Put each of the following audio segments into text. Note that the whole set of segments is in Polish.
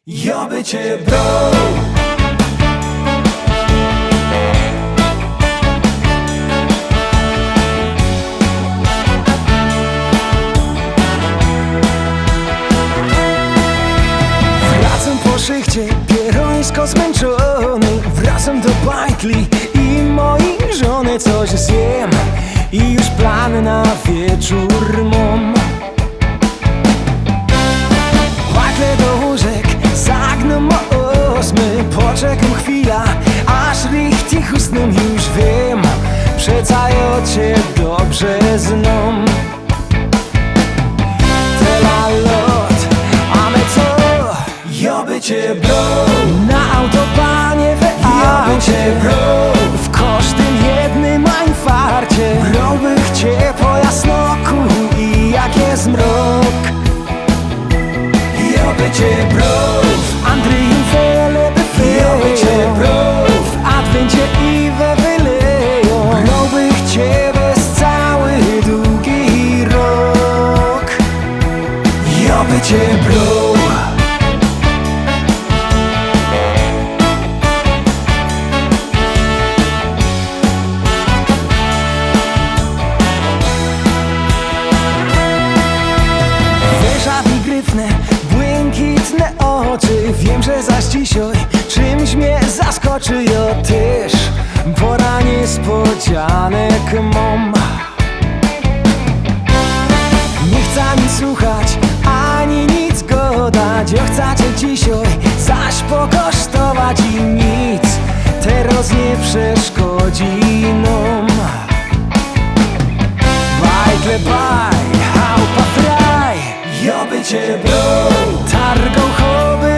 Ja by cię brał. Wracam po szychcie, pierońsko zmęczony. Wracam do bajtli i mojej żony coś zjem. I już plan na wieczór mam. Bajtle do łóżek, zagnę o 8. Poczekam chwila, aż richtig usnę. Już wiem, przeca ja cię dobrze znam. Tela lot, a my co? Ja by cię brał. Na autobanie we Ja by cię brał. w każdym jednym infarcie. Brałbych cię po jasnoku i jak jest mrok. Ja by cię brał. W Andryjim fele by Ja by cię brał. w Adwencie i we wyleją. Brałbych cię bez cały długi rok. Ja by cię brał. Wyżawi gryfne, błękitne oczy. Wiem, że zaś dzisiaj czymś mnie zaskoczy. Ja też pora niespodzianek mam. Nie chcę nic słuchać, ani nic godać. Ja chcę cię dzisiaj zaś pokosztować. I nic teraz nie przeszkodzi nam. Bajtle baj, chałupa fraj. Ja by cię brał. Targą choby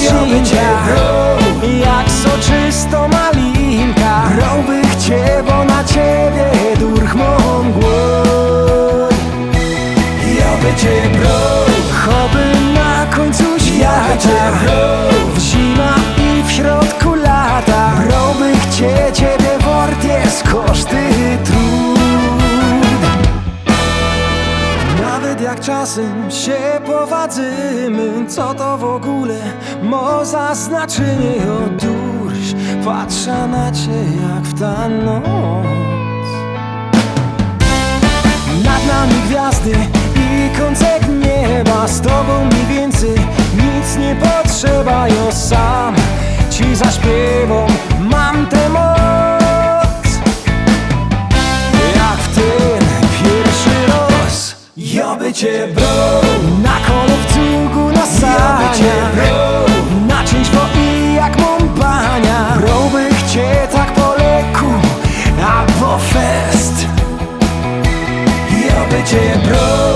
Ja by cię recinka, brał. jak soczysto malinka. Brałbych cię, bo na ciebie durch mam głód. Ja by cię brał. Choby na końcu Ja by cię świata, brał. w zima i w środku lata. Brałbych cię, ciebie wart jest koszty trud. Nawet jak czasem się powadzymy, co to w ogóle ma za znaczenie? O durś, patrzę na cię jak w ta noc. Nad nami gwiazdy i kącek nieba. Z tobą mi więcej nic nie potrzeba. Ja sam ci zaśpiewam, mam tę moc. Jak w ten pierwszy raz. Ja by cię brał. Na kole w cugu, na Ja by cię saniach, brał. na ciężwo i jak mam pania. Brałbych cię tak po leku, a po fest. Ja by cię brał.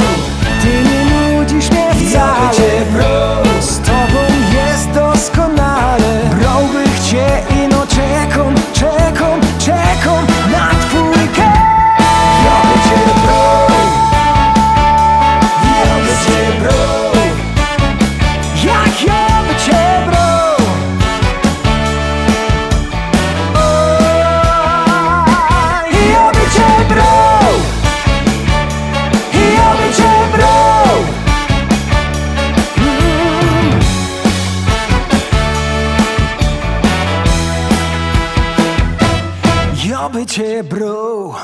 Ty nie nudzisz mnie Ja by wcale, cię brał. z tobą jest doskonale. Brałbych cię i no czekam, czekam, czekam na twój gest. Ja by cię brał. Ja by cię brał. Jak ja by cię brał. Ja by cię brał. Ja by cię brał. Ja by cię brał.